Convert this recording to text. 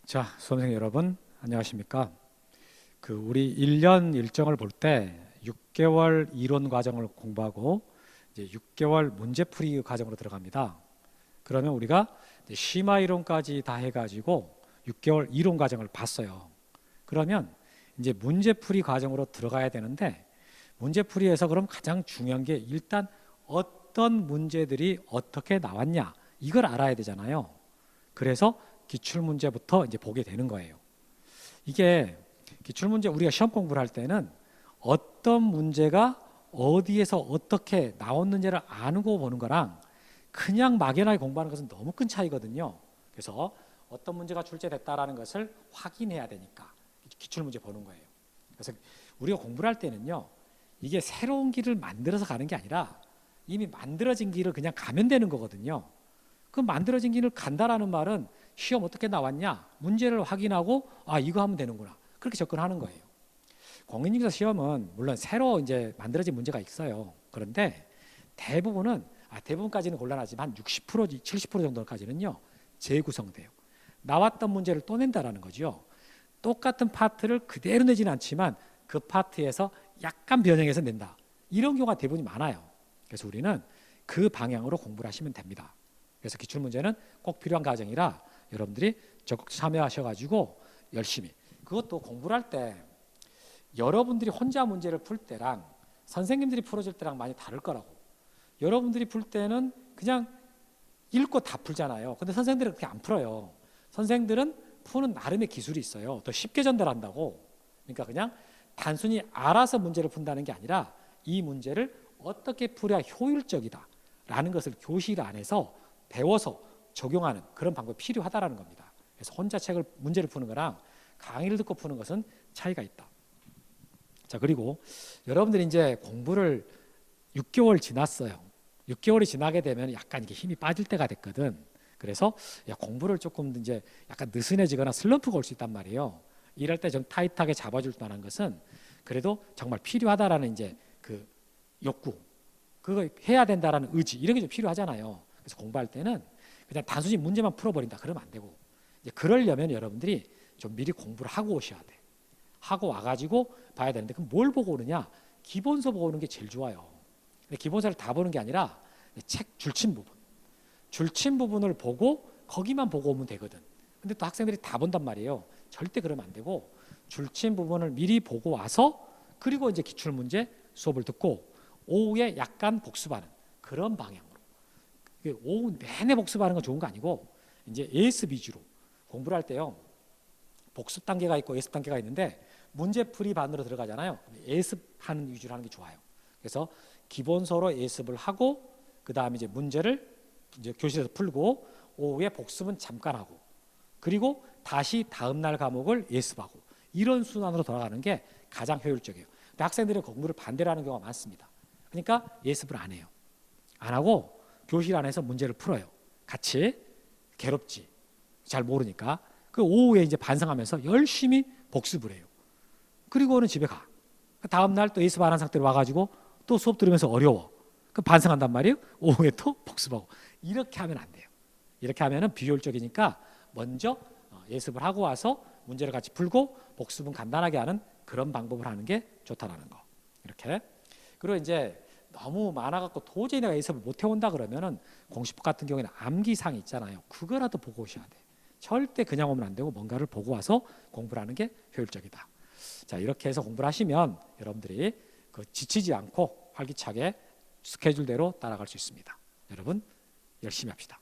자, 수험생 여러분 안녕하십니까? 우리 1년 일정을 볼 때 6개월 이론 과정을 공부하고 이제 6개월 문제풀이 과정으로 들어갑니다. 그러면 우리가 이제 심화 이론까지 다 해가지고 6개월 이론 과정을 봤어요. 그러면 이제 문제풀이 과정으로 들어가야 되는데, 문제풀이에서 그럼 가장 중요한 게 일단 어떤 문제들이 어떻게 나왔냐, 이걸 알아야 되잖아요. 그래서 기출문제부터 이제 보게 되는 거예요. 이게 기출문제, 우리가 시험 공부를 할 때는 어떤 문제가 어디에서 어떻게 나왔는지를 아는 거 보는 거랑 그냥 막연하게 공부하는 것은 너무 큰 차이거든요. 그래서 어떤 문제가 출제됐다라는 것을 확인해야 되니까 기출문제 보는 거예요. 그래서 우리가 공부를 할 때는요, 이게 새로운 길을 만들어서 가는 게 아니라 이미 만들어진 길을 그냥 가면 되는 거거든요. 그 만들어진 길을 간다라는 말은 시험 어떻게 나왔냐, 문제를 확인하고 이거 하면 되는구나, 그렇게 접근하는 거예요. 공인중개사 시험은 물론 새로 이제 만들어진 문제가 있어요. 그런데 대부분까지는 곤란하지만 60% 70% 정도까지는요 재구성돼요. 나왔던 문제를 또 낸다라는 거죠. 똑같은 파트를 그대로 내지는 않지만 그 파트에서 약간 변형해서 낸다, 이런 경우가 대부분이 많아요. 그래서 우리는 그 방향으로 공부를 하시면 됩니다. 그래서 기출문제는 꼭 필요한 과정이라 여러분들이 적극 참여하셔가지고 열심히, 그것도 공부를 할 때 여러분들이 혼자 문제를 풀 때랑 선생님들이 풀어줄 때랑 많이 다를 거라고. 여러분들이 풀 때는 그냥 읽고 다 풀잖아요. 근데 선생님들은 그렇게 안 풀어요. 선생님들은 푸는 나름의 기술이 있어요. 더 쉽게 전달한다고. 그러니까 그냥 단순히 알아서 문제를 푼다는 게 아니라 이 문제를 어떻게 풀어야 효율적이다 라는 것을 교실 안에서 배워서 적용하는 그런 방법이 필요하다라는 겁니다. 그래서 혼자 문제를 푸는 거랑 강의를 듣고 푸는 것은 차이가 있다. 자, 그리고 여러분들이 이제 공부를 6개월 지났어요. 6개월이 지나게 되면 약간 이게 힘이 빠질 때가 됐거든. 그래서 공부를 조금 이제 약간 느슨해지거나 슬럼프가 올 수 있단 말이에요. 이럴 때 좀 타이트하게 잡아줄 만한 것은 그래도 정말 필요하다라는 이제 그 욕구, 그거 해야 된다라는 의지, 이런 게 좀 필요하잖아요. 그래서 공부할 때는 그냥 단순히 문제만 풀어버린다 그러면 안 되고, 이제 그러려면 여러분들이 좀 미리 공부를 하고 오셔야 돼. 하고 와가지고 봐야 되는데, 그럼 뭘 보고 오느냐? 기본서 보고 오는 게 제일 좋아요. 근데 기본서를 다 보는 게 아니라 책 줄친 부분을 보고 거기만 보고 오면 되거든. 근데 또 학생들이 다 본단 말이에요. 절대 그러면 안 되고 줄친 부분을 미리 보고 와서 그리고 이제 기출문제 수업을 듣고 오후에 약간 복습하는 그런 방향으로. 오후 내내 복습하는 건 좋은 거 아니고 이제 예습 위주로 공부를 할 때요, 복습 단계가 있고 예습 단계가 있는데 문제풀이 반으로 들어가잖아요. 예습하는 위주로 하는 게 좋아요. 그래서 기본서로 예습을 하고 그 다음에 이제 문제를 이제 교실에서 풀고 오후에 복습은 잠깐 하고 그리고 다시 다음 날 과목을 예습하고, 이런 순환으로 돌아가는 게 가장 효율적이에요. 근데 학생들이 공부를 반대로 하는 경우가 많습니다. 그러니까 예습을 안 해요. 안 하고 교실 안에서 문제를 풀어요. 같이 괴롭지, 잘 모르니까. 그 오후에 이제 반성하면서 열심히 복습을 해요. 그리고는 집에 가. 다음 날 또 예습 안 한 상태로 와가지고 또 수업 들으면서 어려워. 그 반성한단 말이에요. 오후에 또 복습하고. 이렇게 하면 안 돼요. 이렇게 하면은 비효율적이니까 먼저 예습을 하고 와서 문제를 같이 풀고 복습은 간단하게 하는 그런 방법을 하는 게 좋다라는 거. 이렇게. 그리고 이제 너무 많아갖고 도저히 내가 예습을 못 해온다 그러면은 공시법 같은 경우에는 암기사항이 있잖아요. 그거라도 보고 오셔야 돼. 절대 그냥 오면 안 되고 뭔가를 보고 와서 공부를 하는 게 효율적이다. 자, 이렇게 해서 공부를 하시면 여러분들이 지치지 않고 활기차게 스케줄대로 따라갈 수 있습니다. 여러분 열심히 합시다.